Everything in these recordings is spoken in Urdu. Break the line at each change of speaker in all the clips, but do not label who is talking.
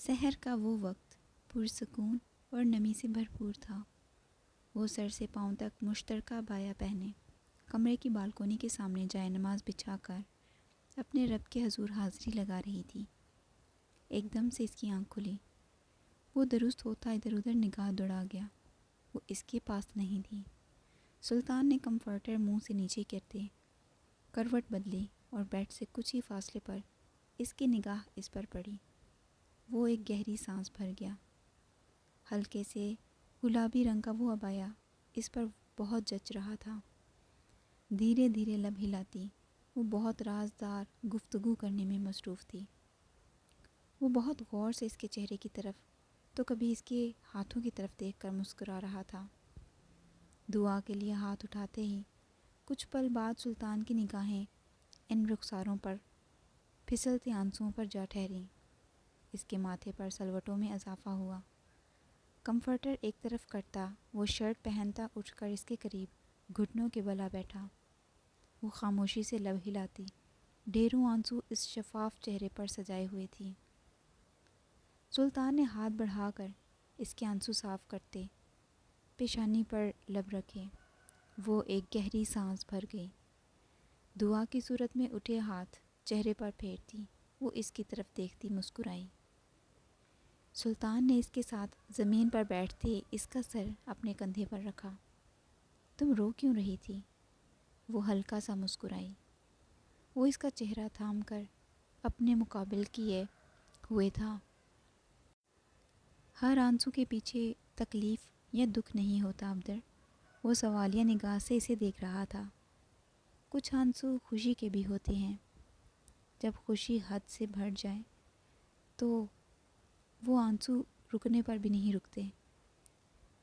سحر کا وہ وقت پرسکون اور نمی سے بھرپور تھا۔ وہ سر سے پاؤں تک مشترکہ بایا پہنے کمرے کی بالکونی کے سامنے جائے نماز بچھا کر اپنے رب کے حضور حاضری لگا رہی تھی۔ ایک دم سے اس کی آنکھ کھلی۔ وہ درست ہوتا ادھر ادھر نگاہ دوڑا گیا۔ وہ اس کے پاس نہیں تھی۔ سلطان نے کمفرٹر منہ سے نیچے کرتے کروٹ بدلی اور بیڈ سے کچھ ہی فاصلے پر اس کی نگاہ اس پر پڑی۔ وہ ایک گہری سانس بھر گیا۔ ہلکے سے گلابی رنگ کا وہ عبایا اس پر بہت جچ رہا تھا۔ دھیرے دھیرے لب ہلاتی وہ بہت رازدار گفتگو کرنے میں مصروف تھی۔ وہ بہت غور سے اس کے چہرے کی طرف تو کبھی اس کے ہاتھوں کی طرف دیکھ کر مسکرا رہا تھا۔ دعا کے لیے ہاتھ اٹھاتے ہی کچھ پل بعد سلطان کی نگاہیں ان رخساروں پر پھسلتے آنسوؤں پر جا ٹھہریں۔ اس کے ماتھے پر سلوٹوں میں اضافہ ہوا۔ کمفرٹر ایک طرف کرتا وہ شرٹ پہنتا اٹھ کر اس کے قریب گھٹنوں کے بل آ بیٹھا۔ وہ خاموشی سے لب ہلاتی ڈھیروں آنسو اس شفاف چہرے پر سجائے ہوئے تھی۔ سلطان نے ہاتھ بڑھا کر اس کے آنسو صاف کرتے پیشانی پر لب رکھے۔ وہ ایک گہری سانس بھر گئی۔ دعا کی صورت میں اٹھے ہاتھ چہرے پر پھیرتی وہ اس کی طرف دیکھتی مسکرائی۔ سلطان نے اس کے ساتھ زمین پر بیٹھتے اس کا سر اپنے کندھے پر رکھا۔ تم رو کیوں رہی تھی؟ وہ ہلکا سا مسکرائی۔ وہ اس کا چہرہ تھام کر اپنے مقابل کیے ہوئے تھا۔ ہر آنسو کے پیچھے تکلیف یا دکھ نہیں ہوتا عبدر۔ وہ سوالیہ نگاہ سے اسے دیکھ رہا تھا۔ کچھ آنسو خوشی کے بھی ہوتے ہیں۔ جب خوشی حد سے بھر جائے تو وہ آنسو رکنے پر بھی نہیں رکتے۔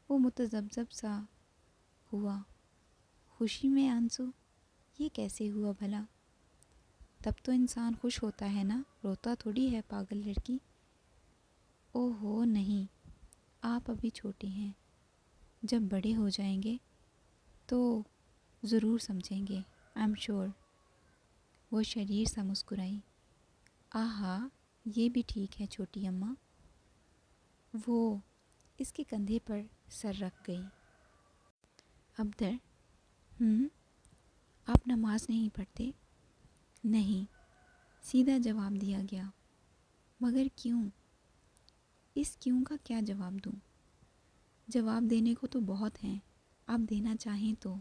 وہ متذبذب سا ہوا۔ خوشی میں آنسو؟ یہ کیسے ہوا بھلا؟ تب تو انسان خوش ہوتا ہے نا، روتا تھوڑی ہے پاگل لڑکی۔ او ہو نہیں، آپ ابھی چھوٹے ہیں، جب بڑے ہو جائیں گے تو ضرور سمجھیں گے، آئی ایم شور۔ وہ شریر سا مسکرائی۔ آہا، یہ بھی ٹھیک ہے چھوٹی اماں۔ وہ اس کے کندھے پر سر رکھ گئی۔ عبدر، آپ نماز نہیں پڑھتے؟ نہیں، سیدھا جواب دیا گیا۔ مگر کیوں؟ اس کیوں کا کیا جواب دوں؟ جواب دینے کو تو بہت ہیں، آپ دینا چاہیں تو۔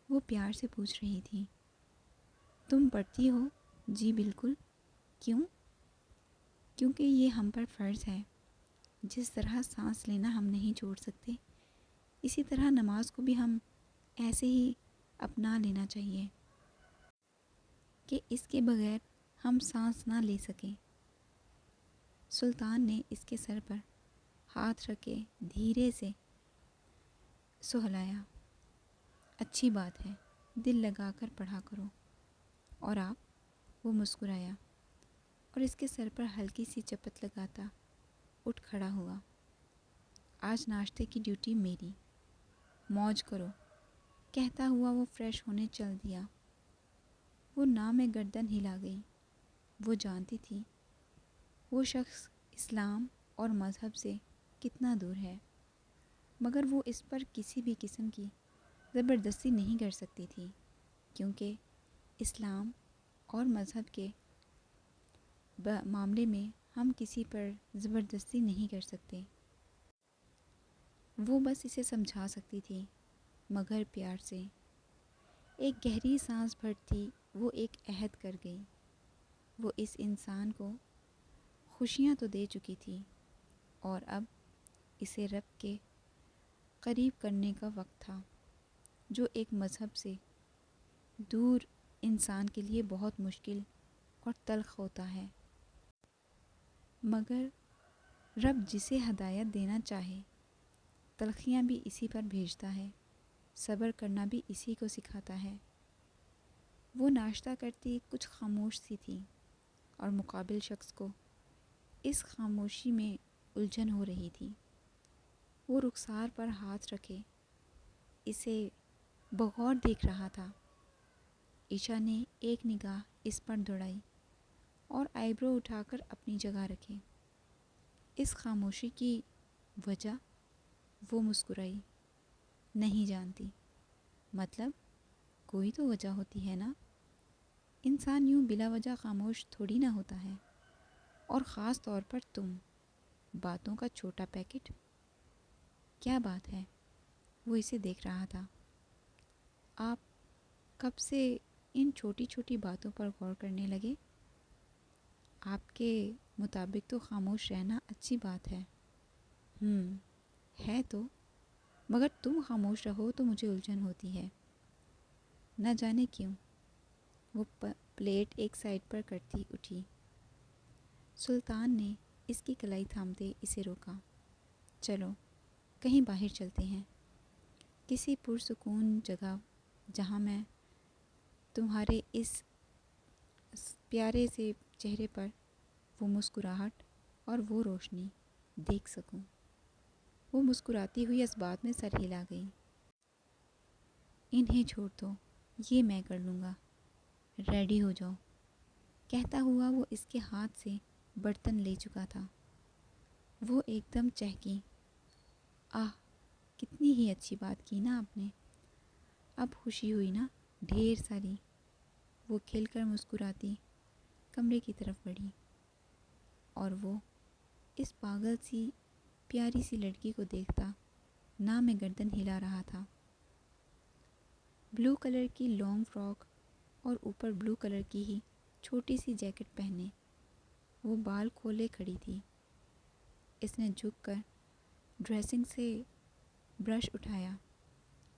وہ پیار سے پوچھ رہی تھی۔ تم پڑھتی ہو؟ جی بالکل۔ کیوں؟ کیونکہ یہ ہم پر فرض ہے۔ جس طرح سانس لینا ہم نہیں چھوڑ سکتے، اسی طرح نماز کو بھی ہم ایسے ہی اپنا لینا چاہیے کہ اس کے بغیر ہم سانس نہ لے سکیں۔ سلطان نے اس کے سر پر ہاتھ رکھ کے دھیرے سے سہلایا۔ اچھی بات ہے، دل لگا کر پڑھا کرو۔ اور آپ؟ وہ مسکرایا اور اس کے سر پر ہلکی سی چپت لگاتا اٹھ کھڑا ہوا۔ آج ناشتے کی ڈیوٹی میری، موج کرو، کہتا ہوا وہ فریش ہونے چل دیا۔ وہ نام میں گردن ہلا گئی۔ وہ جانتی تھی وہ شخص اسلام اور مذہب سے کتنا دور ہے، مگر وہ اس پر کسی بھی قسم کی زبردستی نہیں کر سکتی تھی، کیونکہ اسلام اور مذہب کے معاملے میں ہم کسی پر زبردستی نہیں کر سکتے۔ وہ بس اسے سمجھا سکتی تھی، مگر پیار سے۔ ایک گہری سانس بھرتی وہ ایک عہد کر گئی۔ وہ اس انسان کو خوشیاں تو دے چکی تھی، اور اب اسے رب کے قریب کرنے کا وقت تھا، جو ایک مذہب سے دور انسان کے لیے بہت مشکل اور تلخ ہوتا ہے۔ مگر رب جسے ہدایت دینا چاہے، تلخیاں بھی اسی پر بھیجتا ہے، صبر کرنا بھی اسی کو سکھاتا ہے۔ وہ ناشتہ کرتی کچھ خاموش سی تھی، اور مقابل شخص کو اس خاموشی میں الجھن ہو رہی تھی۔ وہ رخسار پر ہاتھ رکھے اسے بغور دیکھ رہا تھا۔ عشا نے ایک نگاہ اس پر دوڑائی اور آئی برو اٹھا کر اپنی جگہ رکھے۔ اس خاموشی کی وجہ؟ وہ مسکرائی۔ نہیں جانتی۔ مطلب کوئی تو وجہ ہوتی ہے نا، انسان یوں بلا وجہ خاموش تھوڑی نہ ہوتا ہے، اور خاص طور پر تم، باتوں کا چھوٹا پیکٹ۔ کیا بات ہے؟ وہ اسے دیکھ رہا تھا۔ آپ کب سے ان چھوٹی چھوٹی باتوں پر غور کرنے لگے؟ آپ کے مطابق تو خاموش رہنا اچھی بات ہے۔ ہے تو، مگر تم خاموش رہو تو مجھے الجھن ہوتی ہے، نہ جانے کیوں۔ وہ پلیٹ ایک سائڈ پر کرتی اٹھی۔ سلطان نے اس کی کلائی تھامتے اسے روکا۔ چلو کہیں باہر چلتے ہیں، کسی پرسکون جگہ جہاں میں تمہارے اس پیارے سے چہرے پر وہ مسکراہٹ اور وہ روشنی دیکھ سکوں۔ وہ مسکراتی ہوئی اس بات میں سر ہلا گئی۔ انہیں چھوڑ دو، یہ میں کر لوں گا، ریڈی ہو جاؤ۔ کہتا ہوا وہ اس کے ہاتھ سے برتن لے چکا تھا۔ وہ ایک دم چہکی۔ آہ، کتنی ہی اچھی بات کی نا آپ نے، اب خوشی ہوئی نا ڈھیر ساری۔ وہ کھل کر مسکراتی کمرے کی طرف بڑھی، اور وہ اس پاگل سی پیاری سی لڑکی کو دیکھتا نہ میں گردن ہلا رہا تھا۔ بلو کلر کی لانگ فراک اور اوپر بلو کلر کی ہی چھوٹی سی جیکٹ پہنے وہ بال کھولے کھڑی تھی۔ اس نے جھک کر ڈریسنگ سے برش اٹھایا۔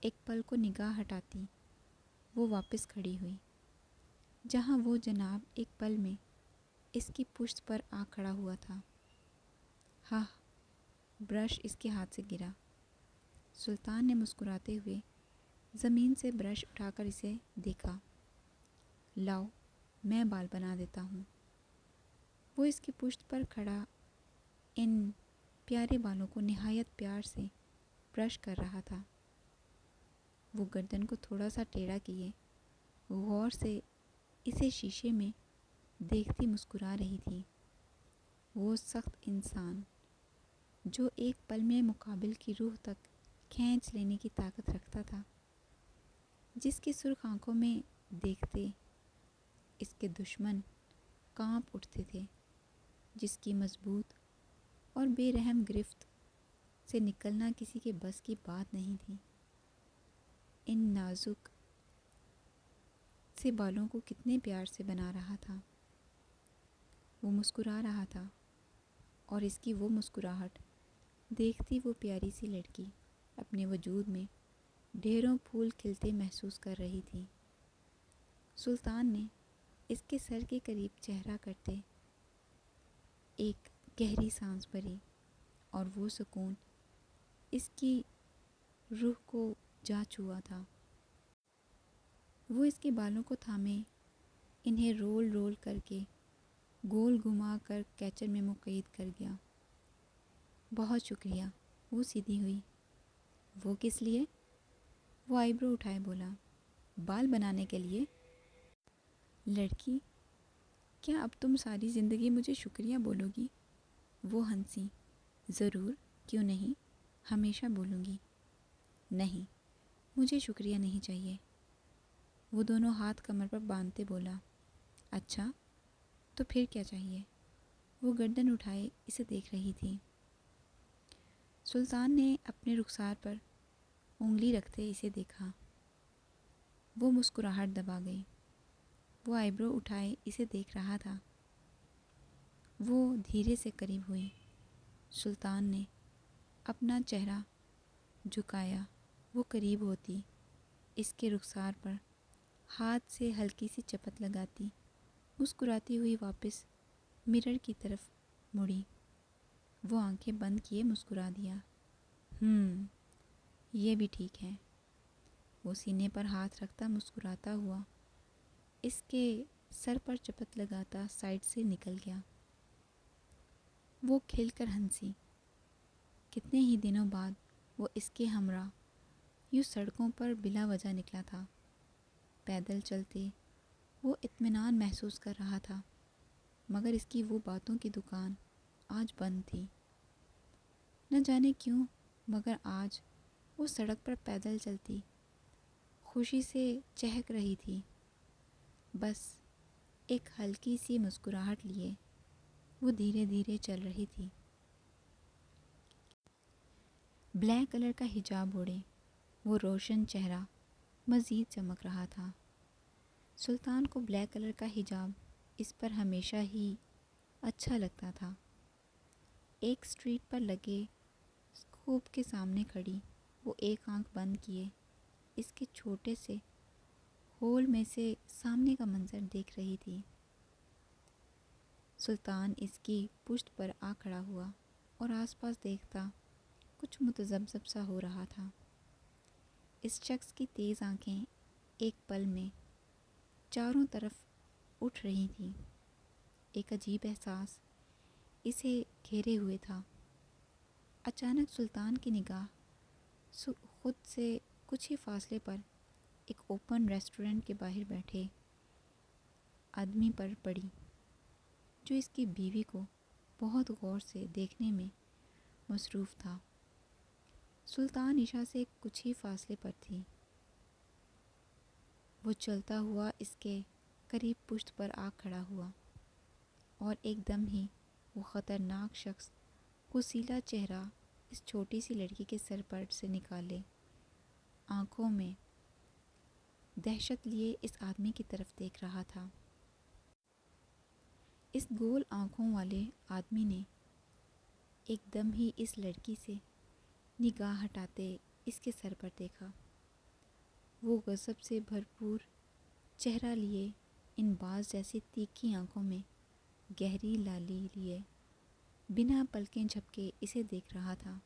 ایک پل کو نگاہ ہٹاتی وہ واپس کھڑی ہوئی، جہاں وہ جناب ایک پل میں اس کی پشت پر آ کھڑا ہوا تھا۔ ہاں، برش اس کے ہاتھ سے گرا۔ سلطان نے مسکراتے ہوئے زمین سے برش اٹھا کر اسے دیکھا۔ لاؤ، میں بال بنا دیتا ہوں۔ وہ اس کی پشت پر کھڑا ان پیارے بالوں کو نہایت پیار سے برش کر رہا تھا۔ وہ گردن کو تھوڑا سا ٹیڑھا کیے غور سے اسے شیشے میں دیکھتی مسکرا رہی تھی۔ وہ سخت انسان جو ایک پل میں مقابل کی روح تک کھینچ لینے کی طاقت رکھتا تھا، جس کی سرخ آنکھوں میں دیکھتے اس کے دشمن کانپ اٹھتے تھے، جس کی مضبوط اور بے رحم گرفت سے نکلنا کسی کے بس کی بات نہیں تھی۔ ان نازک سے بالوں کو کتنے پیار سے بنا رہا تھا۔ وہ مسکرا رہا تھا، اور اس کی وہ مسکراہٹ دیکھتی وہ پیاری سی لڑکی اپنے وجود میں ڈھیروں پھول کھلتے محسوس کر رہی تھی۔ سلطان نے اس کے سر کے قریب چہرہ کرتے ایک گہری سانس بھری، اور وہ سکون اس کی روح کو جا چھوا تھا۔ وہ اس کے بالوں کو تھامے انہیں رول رول کر کے گول گھما کر کیچر میں مقید کر گیا۔ بہت شکریہ۔ وہ سیدھی ہوئی۔ وہ کس لیے؟ وہ آئی برو اٹھائے بولا۔ بال بنانے کے لیے؟ لڑکی، کیا اب تم ساری زندگی مجھے شکریہ بولو گی؟ وہ ہنسی۔ ضرور، کیوں نہیں، ہمیشہ بولوں گی۔ نہیں، مجھے شکریہ نہیں چاہیے۔ وہ دونوں ہاتھ کمر پر باندھتے بولا۔ اچھا، تو پھر کیا چاہیے؟ وہ گردن اٹھائے اسے دیکھ رہی تھی۔ سلطان نے اپنے رخسار پر انگلی رکھتے اسے دیکھا۔ وہ مسکراہٹ دبا گئی۔ وہ آئی برو اٹھائے اسے دیکھ رہا تھا۔ وہ دھیرے سے قریب ہوئی۔ سلطان نے اپنا چہرہ جھکایا۔ وہ قریب ہوتی اس کے رخسار پر ہاتھ سے ہلکی سی چپت لگاتی مسکراتی ہوئی واپس مرر کی طرف مڑی۔ وہ آنکھیں بند کیے مسکرا دیا۔ یہ بھی ٹھیک ہے۔ وہ سینے پر ہاتھ رکھتا مسکراتا ہوا اس کے سر پر چپت لگاتا سائڈ سے نکل گیا۔ وہ کھل کر ہنسی۔ کتنے ہی دنوں بعد وہ اس کے ہمراہ یوں سڑکوں پر بلا وجہ نکلا تھا۔ پیدل چلتے وہ اطمینان محسوس کر رہا تھا، مگر اس کی وہ باتوں کی دکان آج بند تھی۔ نہ جانے کیوں مگر آج وہ سڑک پر پیدل چلتی خوشی سے چہک رہی تھی، بس ایک ہلکی سی مسکراہٹ لیے وہ دھیرے دھیرے چل رہی تھی۔ بلیک کلر کا حجاب اوڑھے وہ روشن چہرہ مزید چمک رہا تھا۔ سلطان کو بلیک کلر کا حجاب اس پر ہمیشہ ہی اچھا لگتا تھا۔ ایک سٹریٹ پر لگے اسکوپ کے سامنے کھڑی وہ ایک آنکھ بند کیے اس کے چھوٹے سے ہول میں سے سامنے کا منظر دیکھ رہی تھی۔ سلطان اس کی پشت پر آ کھڑا ہوا اور آس پاس دیکھتا کچھ متذبذب سا ہو رہا تھا۔ اس شخص کی تیز آنکھیں ایک پل میں چاروں طرف اٹھ رہی تھیں۔ ایک عجیب احساس اسے گھیرے ہوئے تھا۔ اچانک سلطان کی نگاہ خود سے کچھ ہی فاصلے پر ایک اوپن ریسٹورنٹ کے باہر بیٹھے آدمی پر پڑی، جو اس کی بیوی کو بہت غور سے دیکھنے میں مصروف تھا۔ سلطان عشاء سے کچھ ہی فاصلے پر تھی۔ وہ چلتا ہوا اس کے قریب پشت پر آ کھڑا ہوا اور ایک دم ہی وہ خطرناک شخص کسیلا چہرہ اس چھوٹی سی لڑکی کے سر پر سے نکالے آنکھوں میں دہشت لیے اس آدمی کی طرف دیکھ رہا تھا۔ اس گول آنکھوں والے آدمی نے ایک دم ہی اس لڑکی سے نگاہ ہٹاتے اس کے سر پر دیکھا۔ وہ غضب سے بھرپور چہرہ لیے ان باز جیسی تیکھی آنکھوں میں گہری لالی لیے بنا پلکیں جھپکے اسے دیکھ رہا تھا۔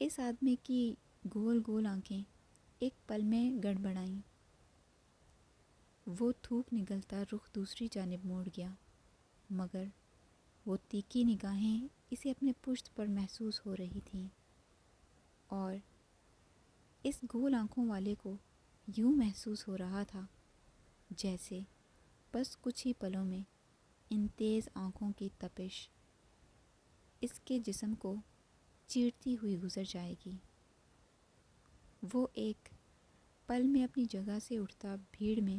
اس آدمی کی گول گول آنکھیں ایک پل میں گڑبڑائیں۔ وہ تھوک نگلتا رخ دوسری جانب موڑ گیا، مگر وہ تیکھی نگاہیں اسے اپنے پشت پر محسوس ہو رہی تھیں اور اس گول آنکھوں والے کو یوں محسوس ہو رہا تھا جیسے بس کچھ ہی پلوں میں ان تیز آنکھوں کی تپش اس کے جسم کو چیرتی ہوئی گزر جائے گی۔ وہ ایک پل میں اپنی جگہ سے اٹھتا بھیڑ میں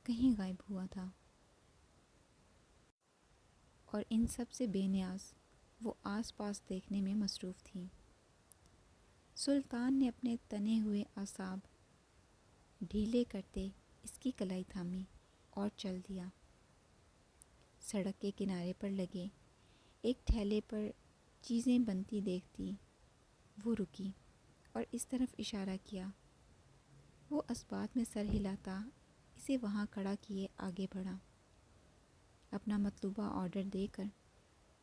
کہیں غائب ہوا تھا اور ان سب سے بے نیاز وہ آس پاس دیکھنے میں مصروف تھی۔ سلطان نے اپنے تنے ہوئے اعصاب ڈھیلے کرتے اس کی کلائی تھامی اور چل دیا۔ سڑک کے کنارے پر لگے ایک ٹھیلے پر چیزیں بنتی دیکھتی وہ رکی اور اس طرف اشارہ کیا۔ وہ اسبات میں سر ہلاتا اسے وہاں کھڑا کیے آگے بڑھا۔ اپنا مطلوبہ آرڈر دے کر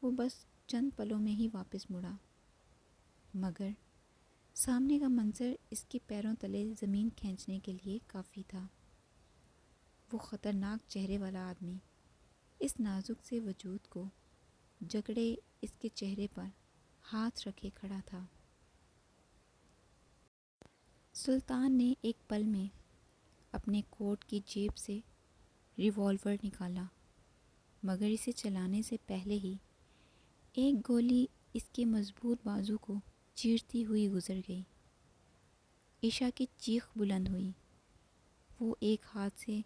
وہ بس چند پلوں میں ہی واپس مڑا، مگر سامنے کا منظر اس کے پیروں تلے زمین کھینچنے کے لیے کافی تھا۔ وہ خطرناک چہرے والا آدمی اس نازک سے وجود کو جکڑے اس کے چہرے پر ہاتھ رکھے کھڑا تھا۔ سلطان نے ایک پل میں اپنے کوٹ کی جیب سے ریوالور نکالا، مگر اسے چلانے سے پہلے ہی ایک گولی اس کے مضبوط بازو کو چیرتی ہوئی گزر گئی۔ عشاء کی چیخ بلند ہوئی۔ وہ ایک ہاتھ سے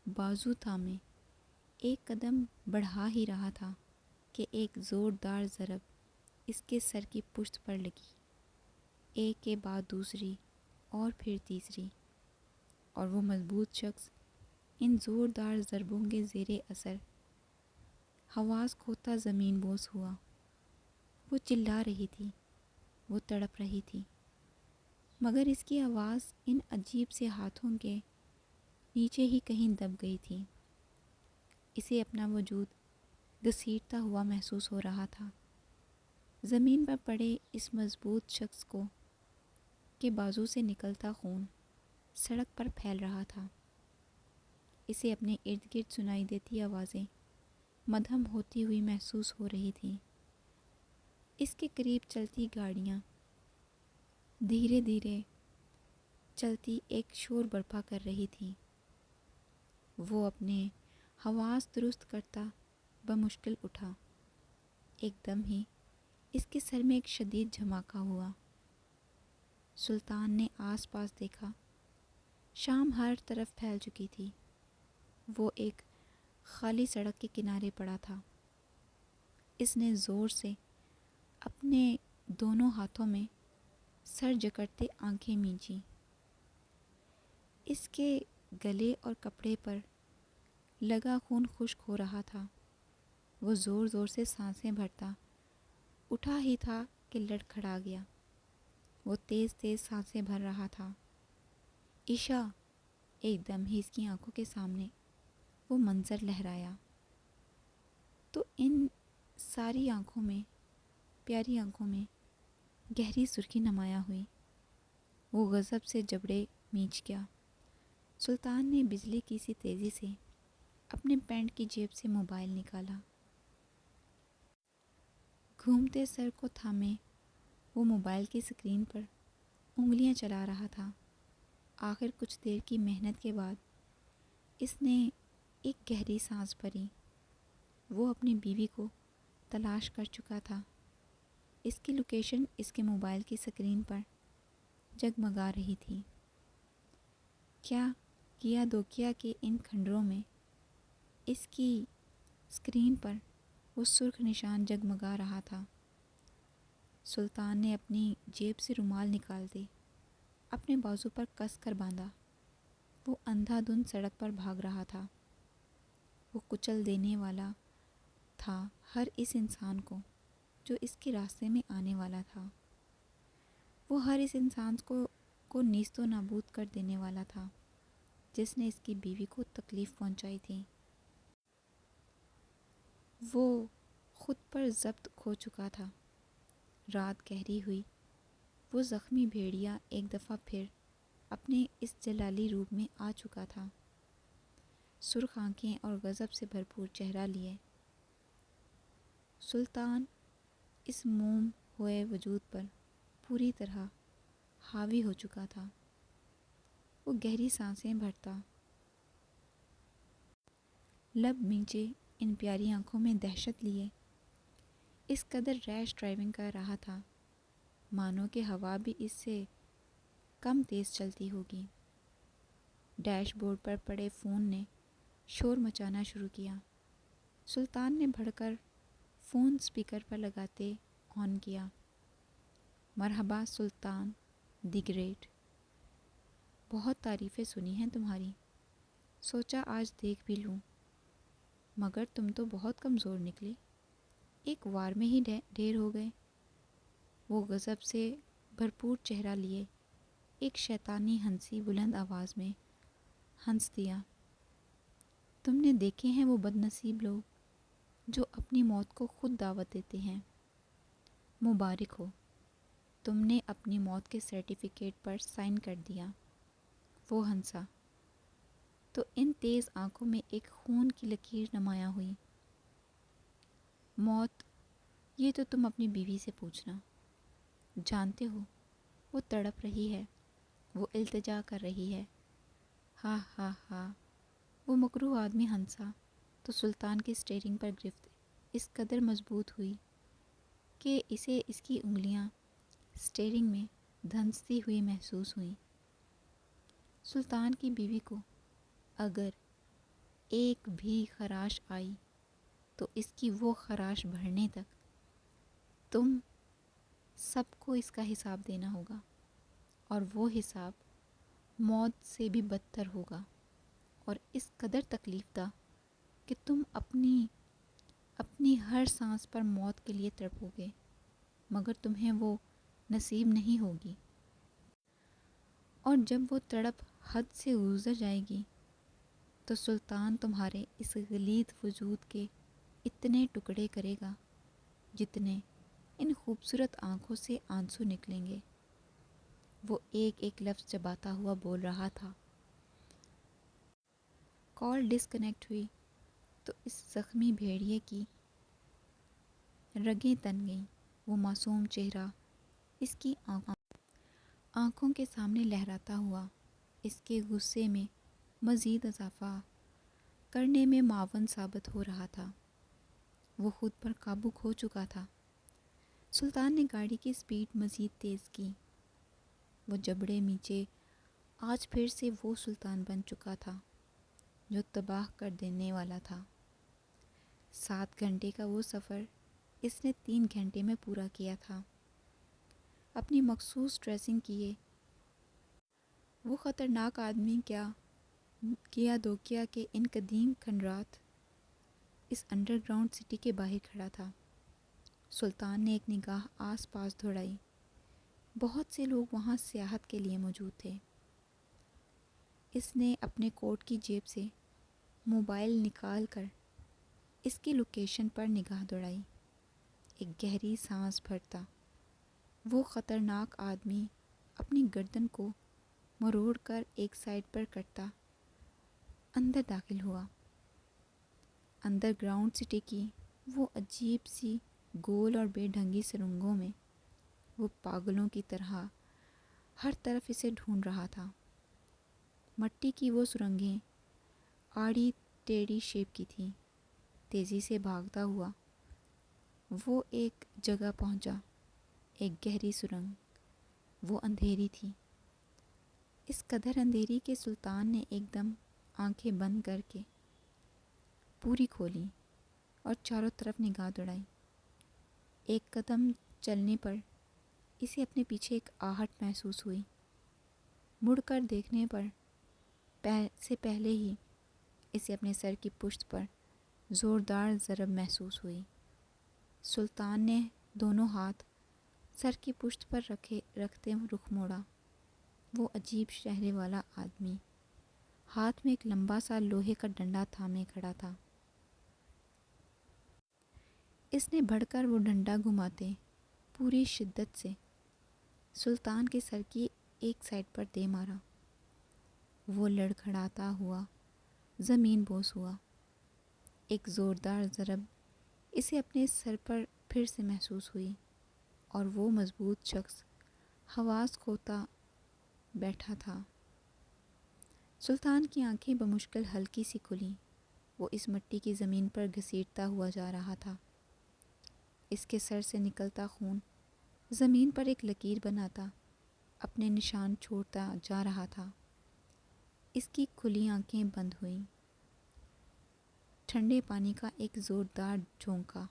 بازو تھامے ایک قدم بڑھا ہی رہا تھا کہ ایک زوردار ضرب اس کے سر کی پشت پر لگی، ایک کے بعد دوسری اور پھر تیسری، اور وہ مضبوط شخص ان زوردار ضربوں کے زیر اثر حواس کھوتا زمین بوس ہوا۔ وہ چلا رہی تھی، وہ تڑپ رہی تھی، مگر اس کی آواز ان عجیب سے ہاتھوں کے نیچے ہی کہیں دب گئی تھی۔ اسے اپنا وجود گھسیٹتا ہوا محسوس ہو رہا تھا۔ زمین پر پڑے اس مضبوط شخص کو کے بازو سے نکلتا خون سڑک پر پھیل رہا تھا۔ اسے اپنے ارد گرد سنائی دیتی آوازیں مدھم ہوتی ہوئی محسوس ہو رہی تھیں۔ اس کے قریب چلتی گاڑیاں دھیرے دھیرے چلتی ایک شور برپا کر رہی تھیں۔ وہ اپنے حواس درست کرتا بمشکل اٹھا۔ ایک دم ہی اس کے سر میں ایک شدید جھماکہ ہوا۔ سلطان نے آس پاس دیکھا۔ شام ہر طرف پھیل چکی تھی۔ وہ ایک خالی سڑک کے کنارے پڑا تھا۔ اس نے زور سے اپنے دونوں ہاتھوں میں سر جکڑتے آنکھیں مینچیں۔ اس کے گلے اور کپڑے پر لگا خون خشک ہو رہا تھا۔ وہ زور زور سے سانسیں بھرتا اٹھا ہی تھا کہ لڑکھڑا گیا۔ وہ تیز تیز سانسیں بھر رہا تھا۔ عشا! ایک دم ہی اس کی آنکھوں کے سامنے وہ منظر لہرایا تو ان ساری آنکھوں میں، پیاری آنکھوں میں گہری سرخی نمایاں ہوئی۔ وہ غضب سے جبڑے مینچ گیا۔ سلطان نے بجلی کی سی تیزی سے اپنے پینٹ کی جیب سے موبائل نکالا۔ گھومتے سر کو تھامے وہ موبائل کی اسکرین پر انگلیاں چلا رہا تھا۔ آخر کچھ دیر کی محنت کے بعد اس نے ایک گہری سانس بھری۔ وہ اپنی بیوی کو تلاش کر چکا تھا۔ اس کی لوکیشن اس کے موبائل کی اسکرین پر جگمگا رہی تھی۔ کیا کیا دو کیا کے ان کھنڈروں میں اس کی اسکرین پر وہ سرخ نشان جگمگا رہا تھا۔ سلطان نے اپنی جیب سے رومال نکال دی، اپنے بازو پر کس کر باندھا۔ وہ اندھا دھند سڑک پر بھاگ رہا تھا۔ وہ کچل دینے والا تھا ہر اس انسان کو جو اس کے راستے میں آنے والا تھا۔ وہ ہر اس انسان کو نیست و نابود کر دینے والا تھا جس نے اس کی بیوی کو تکلیف پہنچائی تھی۔ وہ خود پر ضبط کھو چکا تھا۔ رات گہری ہوئی۔ وہ زخمی بھیڑیا ایک دفعہ پھر اپنے اس جلالی روپ میں آ چکا تھا۔ سرخ آنکھیں اور غضب سے بھرپور چہرہ لیے سلطان اس موم ہوئے وجود پر پوری طرح حاوی ہو چکا تھا۔ وہ گہری سانسیں بھرتا، لب مینچے ان پیاری آنکھوں میں دہشت لیے اس قدر ریش ڈرائیونگ کر رہا تھا مانو کہ ہوا بھی اس سے کم تیز چلتی ہوگی۔ ڈیش بورڈ پر پڑے فون نے شور مچانا شروع کیا۔ سلطان نے بڑھ کر فون سپیکر پر لگاتے آن کیا۔ مرحبا سلطان دی گریٹ، بہت تعریفیں سنی ہیں تمہاری، سوچا آج دیکھ بھی لوں، مگر تم تو بہت کمزور نکلے، ایک وار میں ہی ڈھیر ہو گئے۔ وہ غضب سے بھرپور چہرہ لیے ایک شیطانی ہنسی بلند آواز میں ہنس دیا۔ تم نے دیکھے ہیں وہ بد نصیب لوگ جو اپنی موت کو خود دعوت دیتے ہیں؟ مبارک ہو، تم نے اپنی موت کے سرٹیفکیٹ پر سائن کر دیا۔ وہ ہنسا تو ان تیز آنکھوں میں ایک خون کی لکیر نمایاں ہوئی۔ موت، یہ تو تم اپنی بیوی سے پوچھنا، جانتے ہو وہ تڑپ رہی ہے، وہ التجا کر رہی ہے۔ ہاں ہاں ہاں۔ وہ مکروہ آدمی ہنسا تو سلطان کی اسٹیئرنگ پر گرفت اس قدر مضبوط ہوئی کہ اسے اس کی انگلیاں اسٹیئرنگ میں دھنستی ہوئی محسوس ہوئیں۔ سلطان کی بیوی کو اگر ایک بھی خراش آئی تو اس کی وہ خراش بھرنے تک تم سب کو اس کا حساب دینا ہوگا، اور وہ حساب موت سے بھی بدتر ہوگا اور اس قدر تکلیف دہ کہ تم اپنی ہر سانس پر موت کے لیے تڑپو گے، مگر تمہیں وہ نصیب نہیں ہوگی۔ اور جب وہ تڑپ حد سے گزر جائے گی تو سلطان تمہارے اس غلیظ وجود کے اتنے ٹکڑے کرے گا جتنے ان خوبصورت آنکھوں سے آنسو نکلیں گے۔ وہ ایک ایک لفظ چباتا ہوا بول رہا تھا۔ کال ڈسکنیکٹ ہوئی تو اس زخمی بھیڑیے کی رگیں تن گئیں۔ وہ معصوم چہرہ اس کی آنکھوں کے سامنے لہراتا ہوا اس کے غصے میں مزید اضافہ کرنے میں معاون ثابت ہو رہا تھا۔ وہ خود پر قابو کھو چکا تھا۔ سلطان نے گاڑی کی سپیڈ مزید تیز کی۔ وہ جبڑے میچے آج پھر سے وہ سلطان بن چکا تھا جو تباہ کر دینے والا تھا۔ 7 گھنٹے کا وہ سفر اس نے 3 گھنٹے میں پورا کیا تھا۔ اپنی مخصوص ڈریسنگ کیے وہ خطرناک آدمی کیا دوکیا کے ان قدیم کھنڈرات اس انڈر گراؤنڈ سٹی کے باہر کھڑا تھا۔ سلطان نے ایک نگاہ آس پاس دوڑائی۔ بہت سے لوگ وہاں سیاحت کے لیے موجود تھے۔ اس نے اپنے کوٹ کی جیب سے موبائل نکال کر اس کی لوکیشن پر نگاہ دوڑائی۔ ایک گہری سانس بھرتا وہ خطرناک آدمی اپنی گردن کو مروڑ کر ایک سائڈ پر کرتا اندر داخل ہوا۔ انڈر گراؤنڈ سٹی کی وہ عجیب سی گول اور بے ڈھنگی سرنگوں میں وہ پاگلوں کی طرح ہر طرف اسے ڈھونڈ رہا تھا۔ مٹی کی وہ سرنگیں آڑی ٹیڑھی شیپ کی تھیں۔ تیزی سے بھاگتا ہوا وہ ایک جگہ پہنچا، ایک گہری سرنگ۔ وہ اندھیری تھی، اس قدر اندھیری کہ سلطان نے ایک دم آنکھیں بند کر کے پوری کھولی اور چاروں طرف نگاہ دوڑائی۔ ایک قدم چلنے پر اسے اپنے پیچھے ایک آہٹ محسوس ہوئی۔ مڑ کر دیکھنے پر سے پہلے ہی اسے اپنے سر کی پشت پر زوردار ضرب محسوس ہوئی۔ سلطان نے دونوں ہاتھ سر کی پشت پر رکھتے رخ موڑا۔ وہ عجیب چہرے والا آدمی ہاتھ میں ایک لمبا سا لوہے کا ڈنڈا تھامے کھڑا تھا۔ اس نے بڑھ کر وہ ڈنڈا گھماتے پوری شدت سے سلطان کے سر کی ایک سائڈ پر دے مارا۔ وہ لڑکھڑاتا ہوا زمین بوس ہوا۔ ایک زوردار ضرب اسے اپنے سر پر پھر سے محسوس ہوئی اور وہ مضبوط شخص حواس کھوتا بیٹھا تھا۔ سلطان کی آنکھیں بمشکل ہلکی سی کھلیں۔ وہ اس مٹی کی زمین پر گھسیٹتا ہوا جا رہا تھا۔ اس کے سر سے نکلتا خون زمین پر ایک لکیر بناتا اپنے نشان چھوڑتا جا رہا تھا۔ اس کی کھلی آنکھیں بند ہوئیں۔ ٹھنڈے پانی کا ایک زوردار جھونکا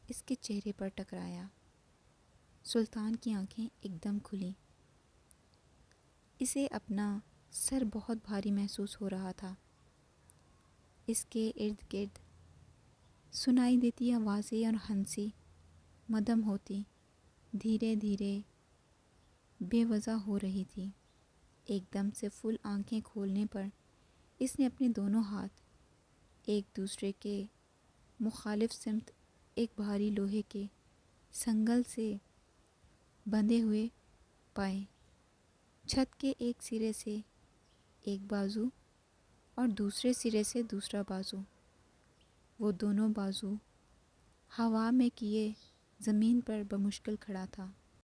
اس کے چہرے پر ٹکرایا۔ سلطان کی آنکھیں ایک دم کھلیں۔ اسے اپنا سر بہت بھاری محسوس ہو رہا تھا۔ اس کے ارد گرد سنائی دیتی آوازیں اور ہنسی مدھم ہوتی دھیرے دھیرے بے وضع ہو رہی تھی۔ ایک دم سے فل آنکھیں کھولنے پر اس نے اپنے دونوں ہاتھ ایک دوسرے کے مخالف سمت ایک بھاری لوہے کے سنگل سے بندھے ہوئے پائے۔ چھت کے ایک سرے سے ایک بازو اور دوسرے سرے سے دوسرا بازو، وہ دونوں بازو ہوا میں کیے زمین پر بمشکل کھڑا تھا۔